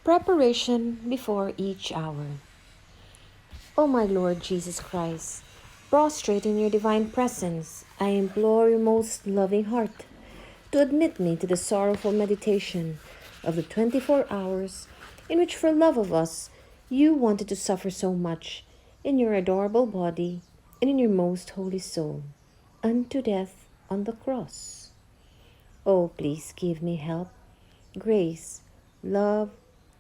Preparation before each hour. O my Lord Jesus Christ, prostrate in your divine presence, I implore your most loving heart to admit me to the sorrowful meditation of the 24 hours in which, for love of us, you wanted to suffer so much in your adorable body and in your most holy soul, unto death on the cross. Oh, please give me help, grace, love,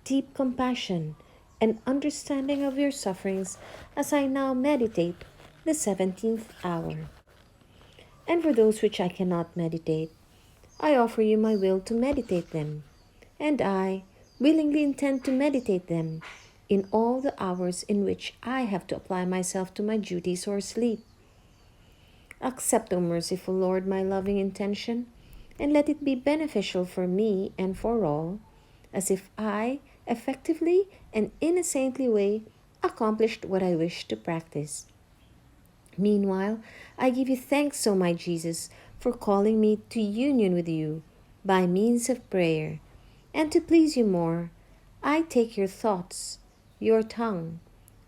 deep compassion, and understanding of your sufferings as I now meditate the 17th hour. And for those which I cannot meditate, I offer you my will to meditate them, and I willingly intend to meditate them in all the hours in which I have to apply myself to my duties or sleep. Accept, O merciful Lord, my loving intention, and let it be beneficial for me and for all, as if I effectively and in a saintly way accomplished what I wish to practice. Meanwhile, I give you thanks, O my Jesus, for calling me to union with you by means of prayer, and to please you more, I take your thoughts, your tongue,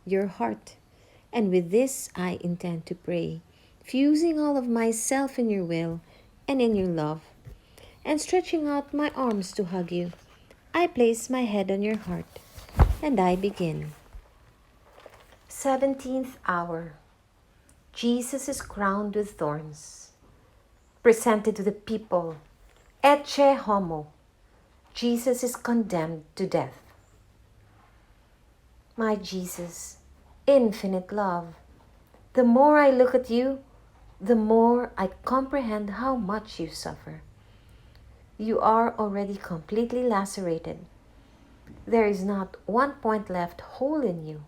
your heart, and with this I intend to pray, fusing all of myself in your will and in your love, and stretching out my arms to hug you. I place my head on your heart, and I begin. 17th hour. Jesus is crowned with thorns. Presented to the people, Ecce homo. Jesus is condemned to death. My Jesus, infinite love, the more I look at you, the more I comprehend how much you suffer. You are already completely lacerated. There is not one point left whole in you.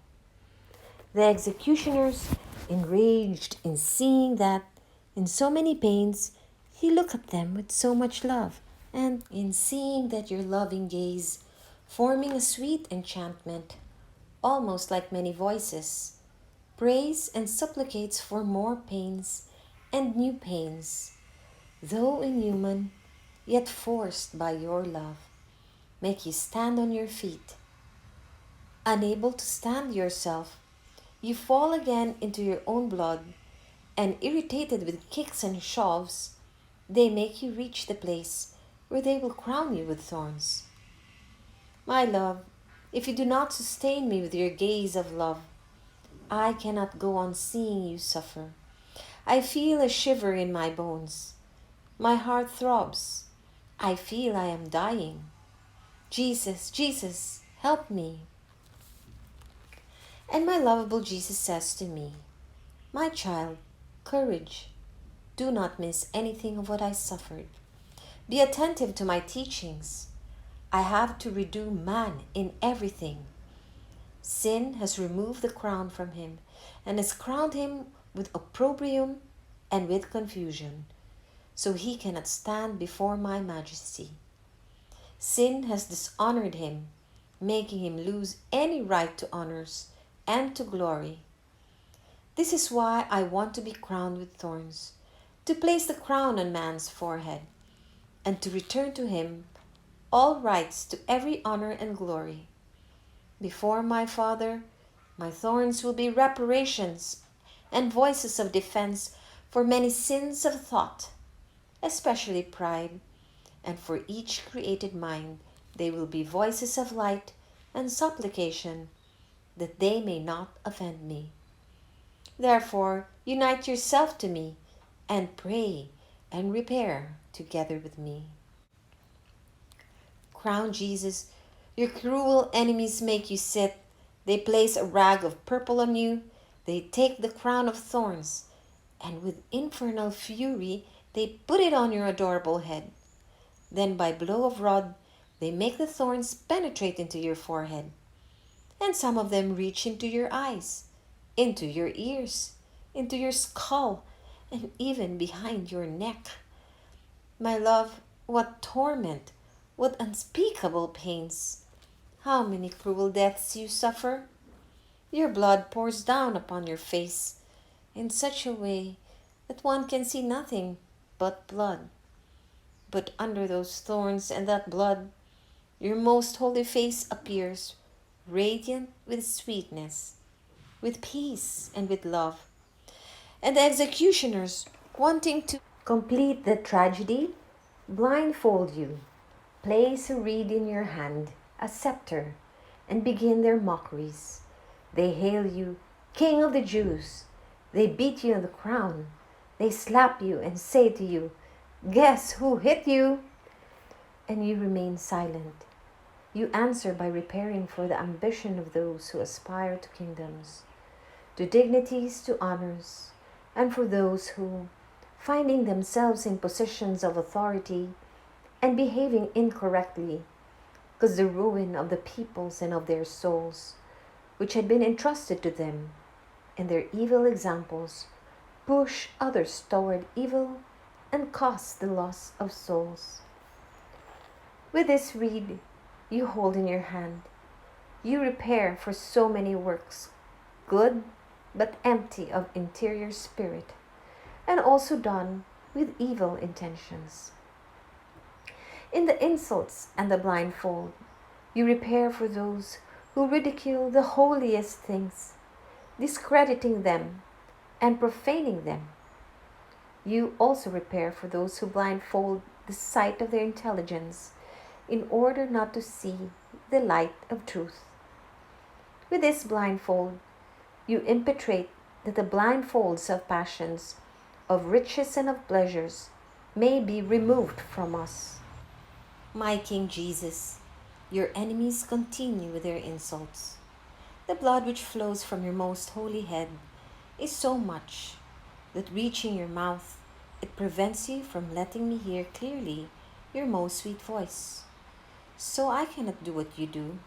The executioners, enraged in seeing that, in so many pains, you look at them with so much love, and in seeing that your loving gaze, forming a sweet enchantment, almost like many voices, prays and supplicates for more pains and new pains, though inhuman, yet forced by your love, make you stand on your feet. Unable to stand yourself, you fall again into your own blood, and irritated with kicks and shoves, they make you reach the place where they will crown you with thorns. My love, if you do not sustain me with your gaze of love, I cannot go on seeing you suffer. I feel a shiver in my bones. My heart throbs. I feel I am dying. Jesus, Jesus, help me. And my lovable Jesus says to me, my child, courage. Do not miss anything of what I suffered. Be attentive to my teachings. I have to redo man in everything. Sin has removed the crown from him and has crowned him with opprobrium and with confusion, so he cannot stand before my majesty. Sin has dishonored him, making him lose any right to honors and to glory. This is why I want to be crowned with thorns, to place the crown on man's forehead, and to return to him all rights to every honor and glory. Before my Father, my thorns will be reparations and voices of defense for many sins of thought, especially pride, and for each created mind they will be voices of light and supplication, that they may not offend me. Therefore, unite yourself to me, and pray and repair together with me. Crown Jesus, your cruel enemies make you sit. They place a rag of purple on you. They take the crown of thorns, and with infernal fury they put it on your adorable head. Then by blow of rod they make the thorns penetrate into your forehead, and some of them reach into your eyes, into your ears, into your skull, and even behind your neck. My love, what torment, what unspeakable pains! How many cruel deaths you suffer! Your blood pours down upon your face in such a way that one can see nothing but blood. But under those thorns and that blood, Your most holy face appears, radiant with sweetness, with peace, and with love. And the executioners, wanting to complete the tragedy, blindfold you, place a reed in your hand, a scepter, and begin their mockeries. They hail you, King of the Jews. They beat you on the crown. They slap you and say to you, "Guess who hit you?" And you remain silent. You answer by preparing for the ambition of those who aspire to kingdoms, to dignities, to honors, and for those who, finding themselves in positions of authority and behaving incorrectly, cause the ruin of the peoples and of their souls, which had been entrusted to them, and their evil examples push others toward evil and cause the loss of souls. With this reed you hold in your hand, you repair for so many works, good but empty of interior spirit, and also done with evil intentions. In the insults and the blindfold, you repair for those who ridicule the holiest things, discrediting them and profaning them. You also repair for those who blindfold the sight of their intelligence in order not to see the light of truth. With this blindfold, you impetrate that the blindfolds of passions, of riches and of pleasures may be removed from us. My King Jesus, your enemies continue with their insults. The blood which flows from your most holy head is so much that reaching your mouth, it prevents you from letting me hear clearly your most sweet voice. So I cannot do what you do.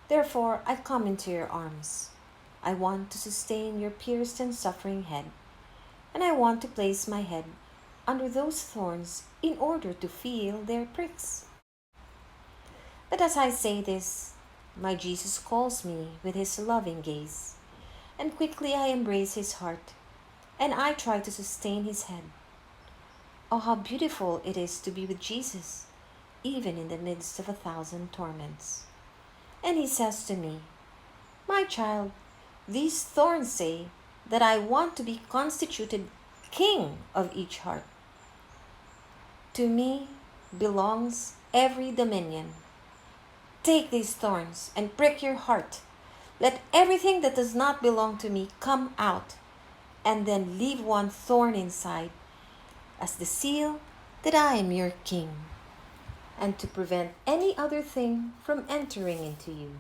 Therefore I come into your arms. I want to sustain your pierced and suffering head, and I want to place my head under those thorns in order to feel their pricks. But as I say this, my Jesus calls me with his loving gaze, and quickly I embrace his heart, and I try to sustain his head. Oh, how beautiful it is to be with Jesus, even in the midst of 1,000 torments. And he says to me, "My child, these thorns say that I want to be constituted king of each heart. To me belongs every dominion. Take these thorns and prick your heart. Let everything that does not belong to me come out, and then leave one thorn inside, as the seal that I am your king, and to prevent any other thing from entering into you.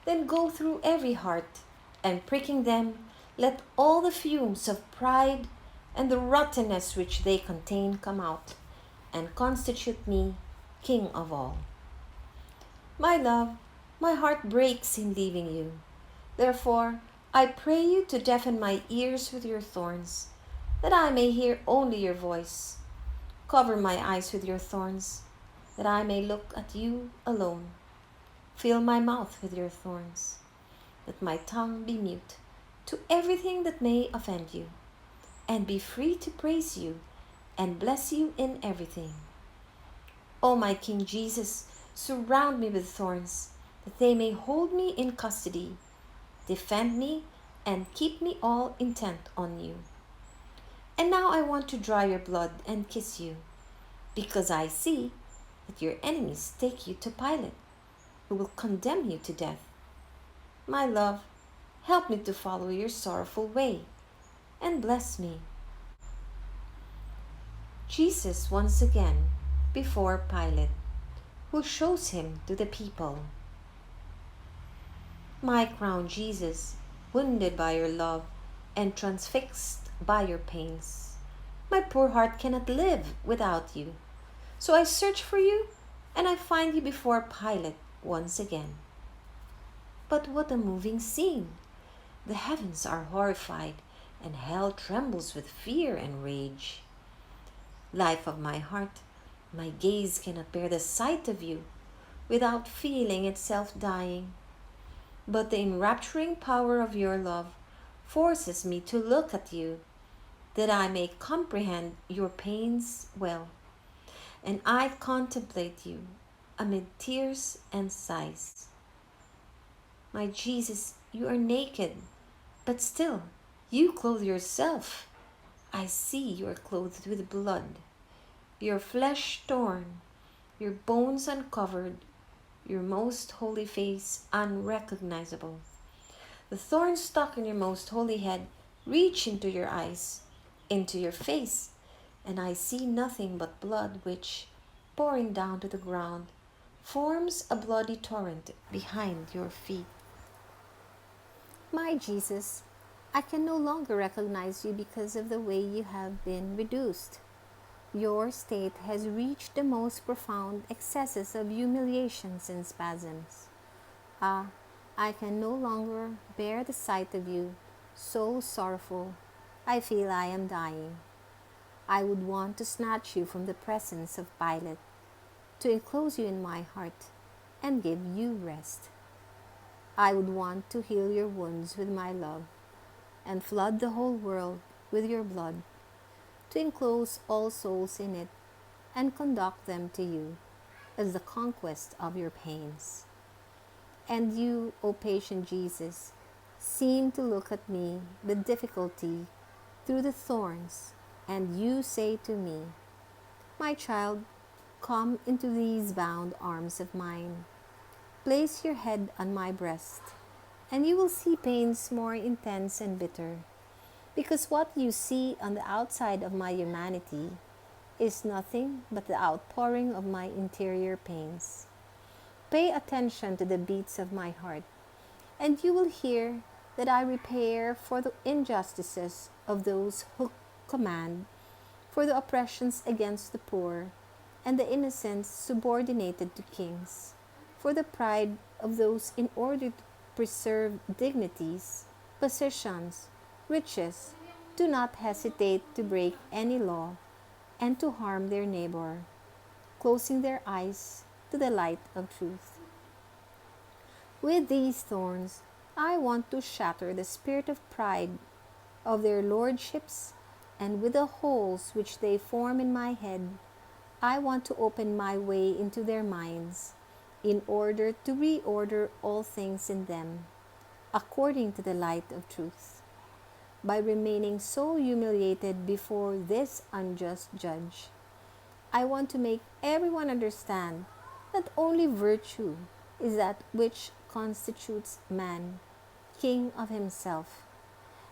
Then go through every heart, and pricking them, let all the fumes of pride and the rottenness which they contain come out, and constitute me king of all. My love, my heart breaks in leaving you. Therefore, I pray you to deafen my ears with your thorns, that I may hear only your voice. Cover my eyes with your thorns, that I may look at you alone. Fill my mouth with your thorns, that my tongue be mute to everything that may offend you, and be free to praise you and bless you in everything. O my King Jesus, surround me with thorns, that they may hold me in custody, defend me, and keep me all intent on you. And now I want to dry your blood and kiss you, because I see that your enemies take you to Pilate, who will condemn you to death. My love, help me to follow your sorrowful way, and bless me." Jesus once again before Pilate, who shows him to the people. My crown Jesus, wounded by your love and transfixed by your pains, my poor heart cannot live without you. So I search for you, and I find you before Pilate once again. But what a moving scene! The heavens are horrified, and hell trembles with fear and rage. Life of my heart, my gaze cannot bear the sight of you without feeling itself dying. But the enrapturing power of your love forces me to look at you, that I may comprehend your pains well. And I contemplate you, amid tears and sighs. My Jesus, you are naked, but still you clothe yourself. I see you are clothed with blood, your flesh torn, your bones uncovered, your most holy face unrecognizable. The thorns stuck in your most holy head reach into your eyes, into your face, and I see nothing but blood which, pouring down to the ground, forms a bloody torrent behind your feet. My Jesus, I can no longer recognize you because of the way you have been reduced. Your state has reached the most profound excesses of humiliations and spasms. Ah, I can no longer bear the sight of you, so sorrowful. I feel I am dying. I would want to snatch you from the presence of Pilate, to enclose you in my heart, and give you rest. I would want to heal your wounds with my love, and flood the whole world with your blood, to enclose all souls in it, and conduct them to you as the conquest of your pains. And you, O patient Jesus, seem to look at me with difficulty through the thorns, and you say to me, my child, come into these bound arms of mine. Place your head on my breast, and you will see pains more intense and bitter, because what you see on the outside of my humanity is nothing but the outpouring of my interior pains. Pay attention to the beats of my heart, and you will hear that I repair for the injustices of those who command, for the oppressions against the poor, and the innocents subordinated to kings, for the pride of those in order to preserve dignities, positions, riches, do not hesitate to break any law and to harm their neighbor, closing their eyes to the light of truth. With these thorns, I want to shatter the spirit of pride of their lordships, and with the holes which they form in my head, I want to open my way into their minds, in order to reorder all things in them, according to the light of truth. By remaining so humiliated before this unjust judge, I want to make everyone understand that only virtue is that which constitutes man, king of himself.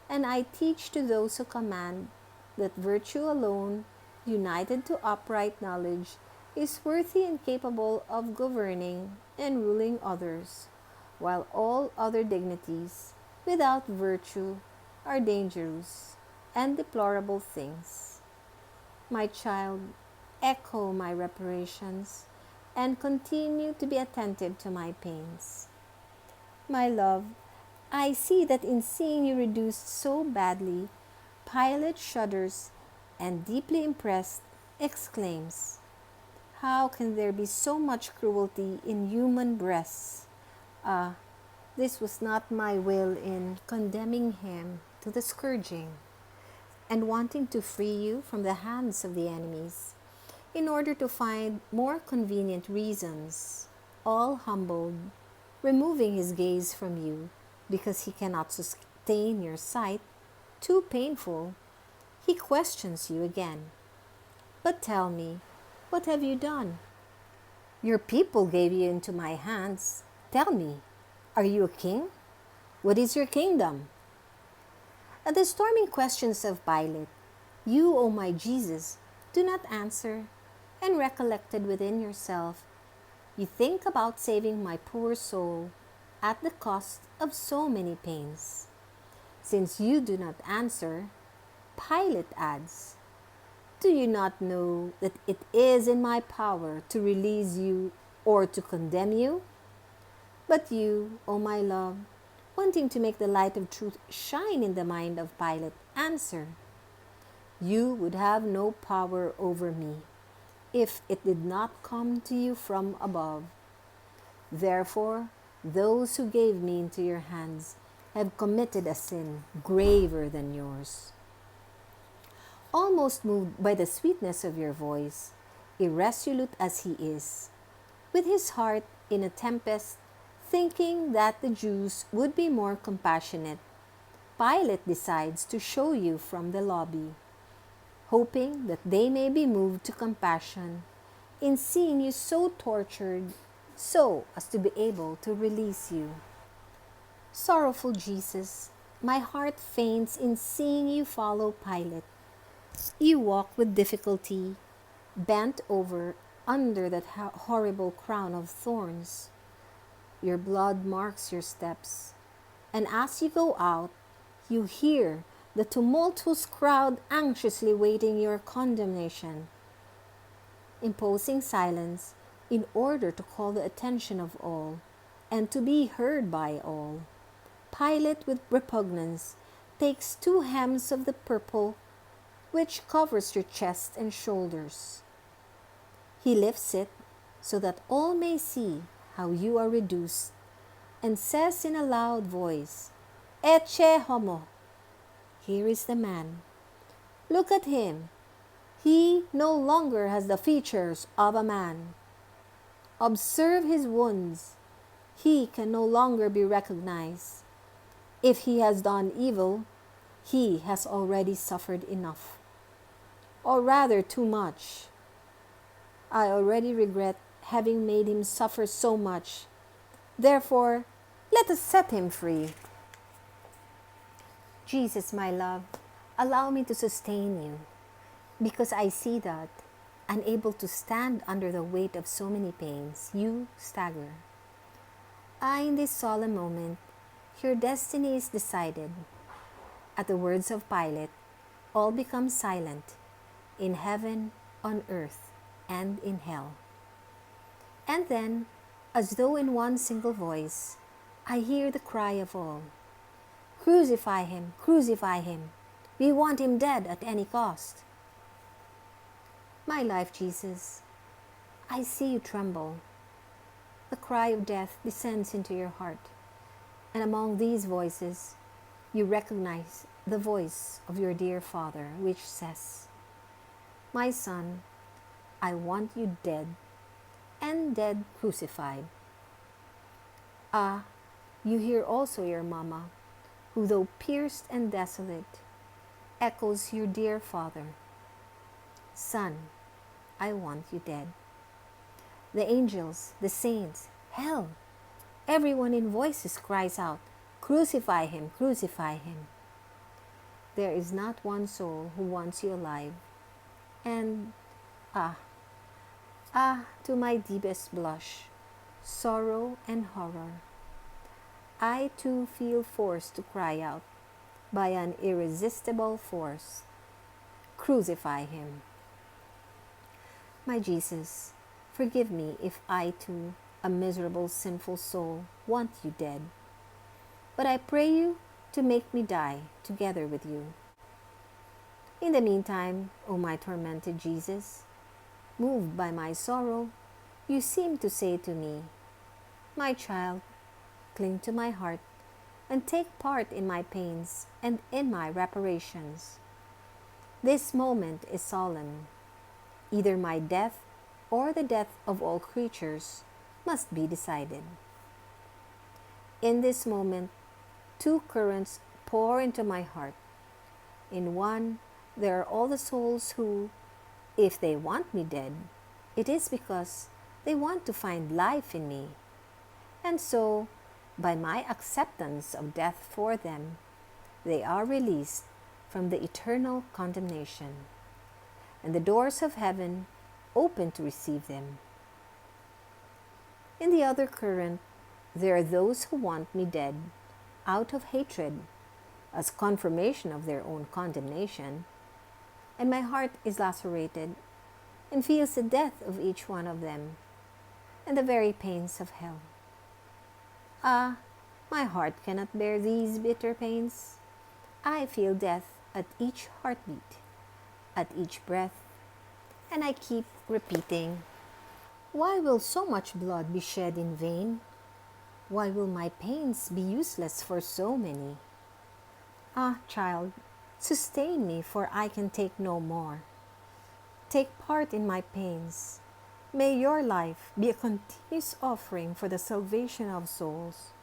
And I teach to those who command that virtue alone, united to upright knowledge, is worthy and capable of governing and ruling others, while all other dignities, without virtue, are dangerous and deplorable things. My child, echo my reparations, and continue to be attentive to my pains. My love, I see that in seeing you reduced so badly, Pilate shudders and, deeply impressed, exclaims, how can there be so much cruelty in human breasts? Ah, this was not my will in condemning him to the scourging, and wanting to free you from the hands of the enemies, in order to find more convenient reasons, all humbled, removing his gaze from you, because he cannot sustain your sight, too painful, he questions you again. But tell me, what have you done? Your people gave you into my hands. Tell me, are you a king? What is your kingdom? At the storming questions of Pilate, you, O my Jesus, do not answer, and recollected within yourself, you think about saving my poor soul at the cost of so many pains. Since you do not answer, Pilate adds, do you not know that it is in my power to release you or to condemn you? But you, O my love, wanting to make the light of truth shine in the mind of Pilate, answer, you would have no power over me if it did not come to you from above. Therefore, those who gave me into your hands have committed a sin graver than yours. Almost moved by the sweetness of your voice, irresolute as he is, With his heart in a tempest, thinking that the Jews would be more compassionate, Pilate decides to show you from the lobby, hoping that they may be moved to compassion in seeing you so tortured, so as to be able to release you. Sorrowful Jesus, my heart faints in seeing you follow Pilate. You walk with difficulty, bent over under that horrible crown of thorns. Your blood marks your steps, and as you go out, you hear the tumultuous crowd anxiously waiting your condemnation. Imposing silence in order to call the attention of all and to be heard by all, Pilate with repugnance takes 2 hems of the purple which covers your chest and shoulders. He lifts it so that all may see how you are reduced, and says in a loud voice, Ecce homo! Here is the man. Look at him. He no longer has the features of a man. Observe his wounds. He can no longer be recognized. If he has done evil, he has already suffered enough, or rather too much. I already regret having made him suffer so much. Therefore, let us set him free. Jesus, my love, allow me to sustain you, because I see that, unable to stand under the weight of so many pains, you stagger. In this solemn moment, your destiny is decided. At the words of Pilate, all become silent, in heaven, on earth, and in hell. And then, as though in one single voice, I hear the cry of all, Crucify him, crucify him. We want him dead at any cost. My life, Jesus, I see you tremble. The cry of death descends into your heart, and among these voices, you recognize the voice of your dear Father, which says, My son, I want you dead, and dead crucified. You hear also your Mama, who though pierced and desolate, echoes your dear Father, Son, I want you dead. The angels, the saints, hell, everyone in voices cries out, Crucify him, crucify him. There is not one soul who wants you alive. And to my deepest blush, sorrow and horror, I too feel forced to cry out by an irresistible force, Crucify him. My Jesus, forgive me if I too, a miserable sinful soul, want you dead. But I pray you to make me die together with you. In the meantime, O my tormented Jesus, moved by my sorrow, you seem to say to me, My child, cling to my heart and take part in my pains and in my reparations. This moment is solemn. Either my death or the death of all creatures must be decided. In this moment, 2 currents pour into my heart. In one, there are all the souls who, if they want me dead, it is because they want to find life in me. And so, by my acceptance of death for them, they are released from the eternal condemnation, and the doors of heaven open to receive them. In the other current, there are those who want me dead out of hatred, as confirmation of their own condemnation, and my heart is lacerated and feels the death of each one of them and the very pains of hell. My heart cannot bear these bitter pains. I feel death at each heartbeat, at each breath, and I keep repeating, Why will so much blood be shed in vain? Why will my pains be useless for so many? Child, sustain me, for I can take no more. Take part in my pains. May your life be a continuous offering for the salvation of souls,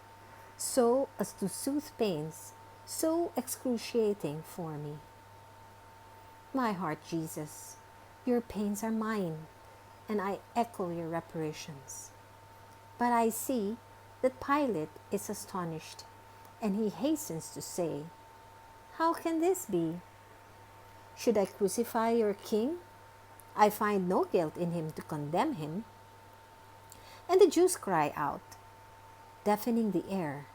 so as to soothe pains so excruciating for me. My heart, Jesus, your pains are mine, and I echo your reparations. But I see that Pilate is astonished, and he hastens to say, "How can this be? Should I crucify your king? I find no guilt in him to condemn him." And the Jews cry out, deafening the air,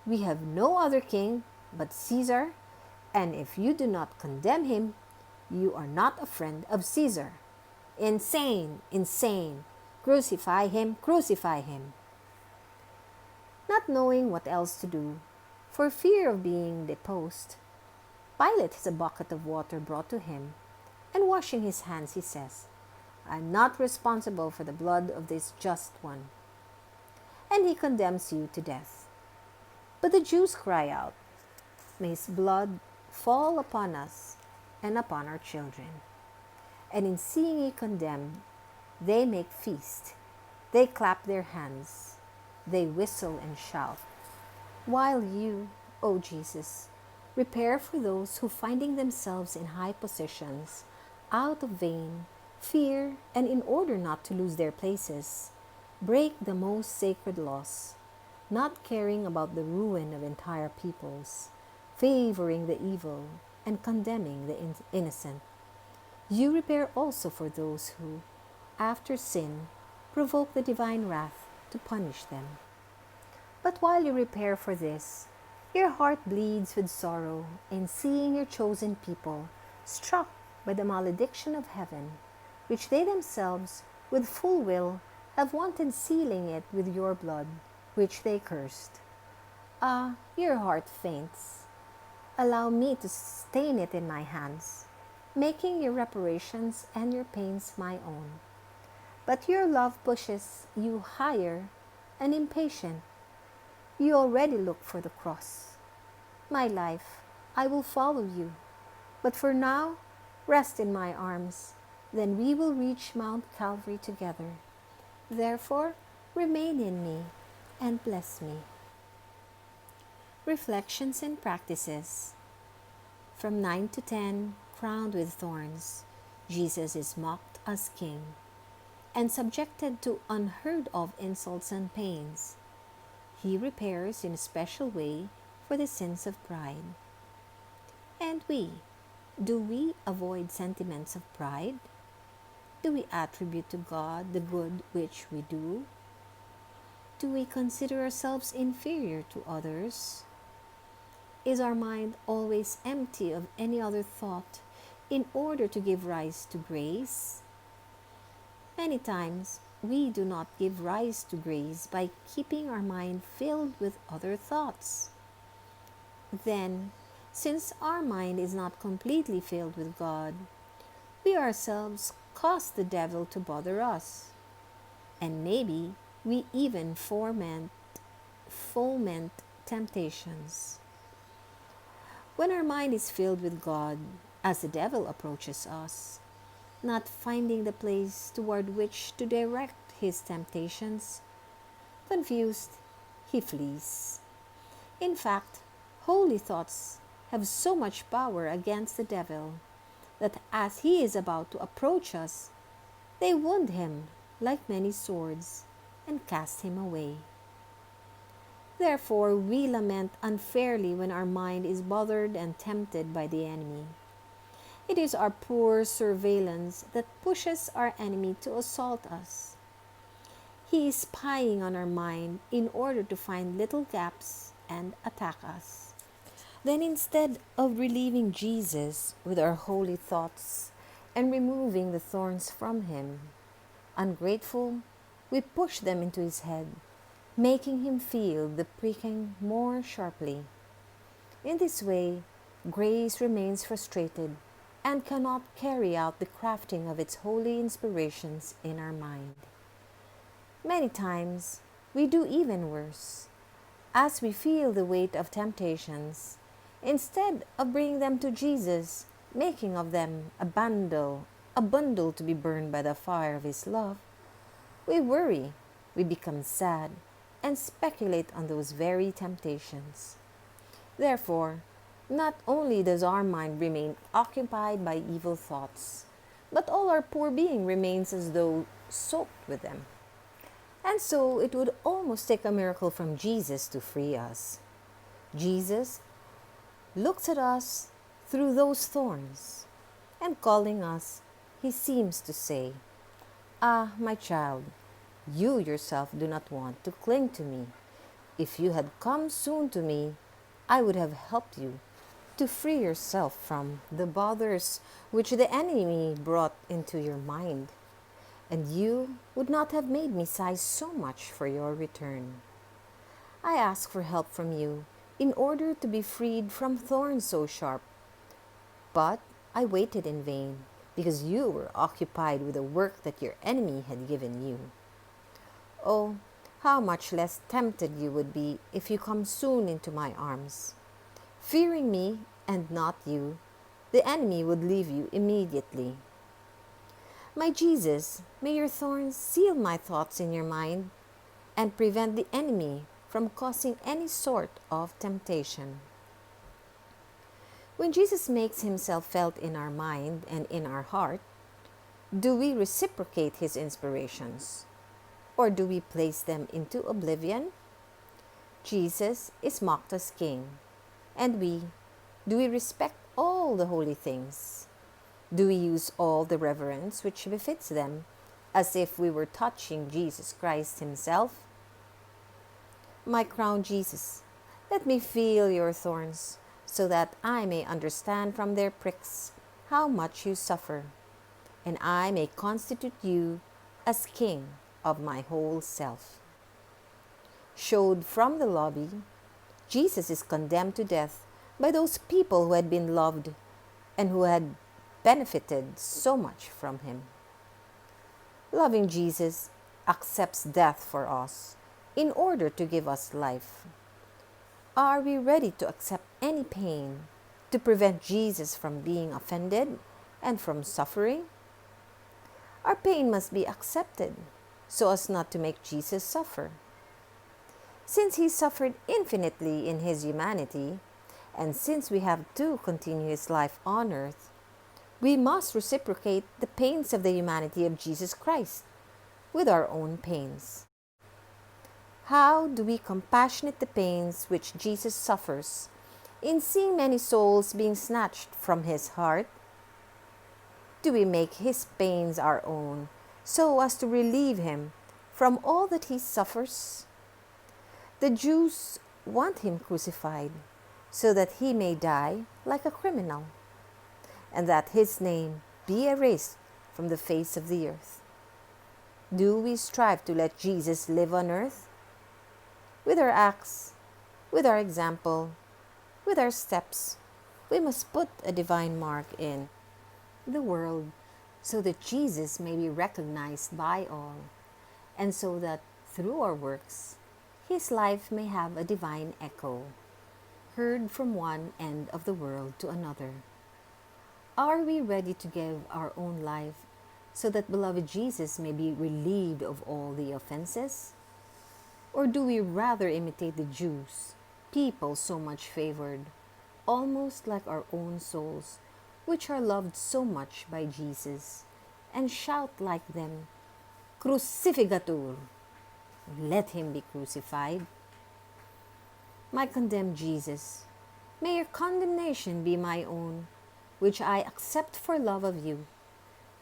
"We have no other king but Caesar, and if you do not condemn him, you are not a friend of Caesar. Insane, insane! Crucify him, crucify him!" Not knowing what else to do, for fear of being deposed, Pilate has a bucket of water brought to him, and washing his hands, he says, "I am not responsible for the blood of this just one." And he condemns you to death. But the Jews cry out, "May his blood fall upon us and upon our children." And in seeing you condemned, they make feast. They clap their hands. They whistle and shout. While you, O Jesus, repair for those who, finding themselves in high positions, out of vain fear and in order not to lose their places, break the most sacred laws, not caring about the ruin of entire peoples, favoring the evil and condemning the innocent. You repair also for those who, after sin, provoke the divine wrath to punish them. But while you repair for this, your heart bleeds with sorrow in seeing your chosen people struck by the malediction of heaven, which they themselves, with full will, have wanted sealing it with your blood, which they cursed. Ah, your heart faints. Allow me to stain it in my hands, making your reparations and your pains my own. But your love pushes you higher and impatient. You already look for the cross. My life, I will follow you, but for now, rest in my arms. Then we will reach Mount Calvary together. Therefore, remain in me and bless me. Reflections and Practices. From 9 to 10, crowned with thorns, Jesus is mocked as king and subjected to unheard of insults and pains. He repairs in a special way for the sins of pride. And do we avoid sentiments of pride? Do we attribute to God the good which we do? Do we consider ourselves inferior to others? Is our mind always empty of any other thought in order to give rise to grace? Many times we do not give rise to grace by keeping our mind filled with other thoughts. Then, since our mind is not completely filled with God, we ourselves cause the devil to bother us. And maybe we even foment temptations. When our mind is filled with God, as the devil approaches us, not finding the place toward which to direct his temptations, confused, he flees. In fact, holy thoughts have so much power against the devil that as he is about to approach us, they wound him like many swords and cast him away. Therefore, we lament unfairly when our mind is bothered and tempted by the enemy. It is our poor surveillance that pushes our enemy to assault us. He is spying on our mind in order to find little gaps and attack us. Then instead of relieving Jesus with our holy thoughts and removing the thorns from him, ungrateful, we push them into his head, making him feel the pricking more sharply. In this way, grace remains frustrated and cannot carry out the crafting of its holy inspirations in our mind. Many times, we do even worse. As we feel the weight of temptations, instead of bringing them to Jesus, making of them a bundle a bundle to be burned by the fire of His love, we worry, we become sad, and speculate on those very temptations. Therefore, not only does our mind remain occupied by evil thoughts, but all our poor being remains as though soaked with them. And so it would almost take a miracle from Jesus to free us. Jesus looks at us through those thorns, and calling us, He seems to say, "Ah, my child, you yourself do not want to cling to me. If you had come soon to me, I would have helped you to free yourself from the bothers which the enemy brought into your mind, and you would not have made me sigh so much for your return. I ask for help from you in order to be freed from thorns so sharp, but I waited in vain because you were occupied with the work that your enemy had given you. Oh, how much less tempted you would be if you come soon into my arms. Fearing me and not you, the enemy would leave you immediately. My Jesus, may your thorns seal my thoughts in your mind and prevent the enemy from causing any sort of temptation." When Jesus makes Himself felt in our mind and in our heart, do we reciprocate His inspirations, or do we place them into oblivion? Jesus is mocked as King, and do we respect all the holy things? Do we use all the reverence which befits them, as if we were touching Jesus Christ Himself? My crown Jesus, let me feel your thorns, so that I may understand from their pricks how much you suffer, and I may constitute you as King of my whole self. Showed from the lobby, Jesus is condemned to death by those people who had been loved and who had benefited so much from Him. Loving Jesus accepts death for us in order to give us life. Are we ready to accept any pain to prevent Jesus from being offended and from suffering? Our pain must be accepted so as not to make Jesus suffer. Since He suffered infinitely in His humanity, and since we have to continue His life on earth, we must reciprocate the pains of the humanity of Jesus Christ with our own pains. How do we compassionate the pains which Jesus suffers in seeing many souls being snatched from His heart? Do we make His pains our own so as to relieve Him from all that He suffers? The Jews want Him crucified so that He may die like a criminal, and that His name be erased from the face of the earth. Do we strive to let Jesus live on earth? With our acts, with our example, with our steps, we must put a divine mark in the world so that Jesus may be recognized by all, and so that through our works, His life may have a divine echo, heard from one end of the world to another. Are we ready to give our own life so that beloved Jesus may be relieved of all the offenses? Or do we rather imitate the Jews, people so much favored, almost like our own souls, which are loved so much by Jesus, and shout like them, "Crucifigatur!" Let Him be crucified. My condemned Jesus, may your condemnation be my own, which I accept for love of you,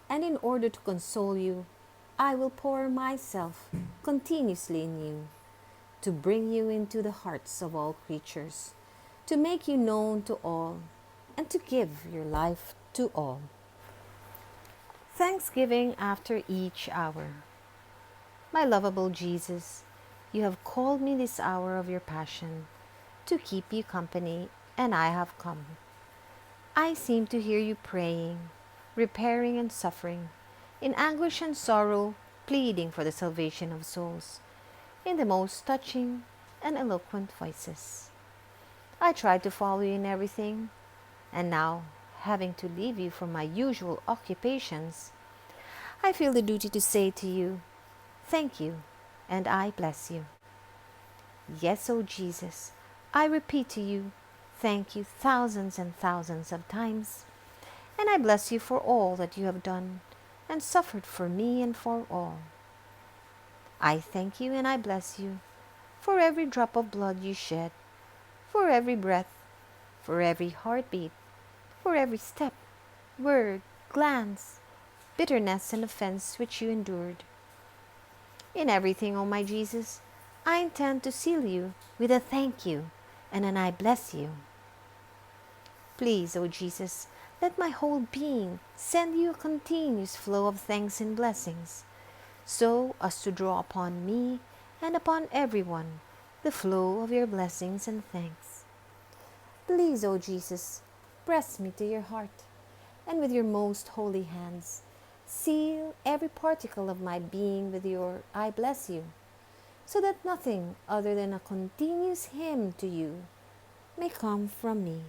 and in order to console you, I will pour myself continuously in you, to bring you into the hearts of all creatures, to make you known to all, and to give your life to all. Thanksgiving after each hour. My lovable Jesus, you have called me this hour of your passion to keep you company, and I have come. I seem to hear you praying, repairing and suffering, in anguish and sorrow, pleading for the salvation of souls, in the most touching and eloquent voices. I tried to follow you in everything, and now, having to leave you from my usual occupations, I feel the duty to say to you, thank you, and I bless you. Yes, O Jesus, I repeat to you, thank you thousands and thousands of times, and I bless you for all that you have done and suffered for me and for all. I thank you and I bless you for every drop of blood you shed, for every breath, for every heartbeat, for every step, word, glance, bitterness and offense which you endured. In everything, O my Jesus, I intend to seal you with a thank you and an I bless you. Please, O Jesus, let my whole being send you a continuous flow of thanks and blessings, so as to draw upon me and upon everyone the flow of your blessings and thanks. Please, O Jesus, press me to your heart, and with your most holy hands, seal every particle of my being with your I bless you, so that nothing other than a continuous hymn to you may come from me.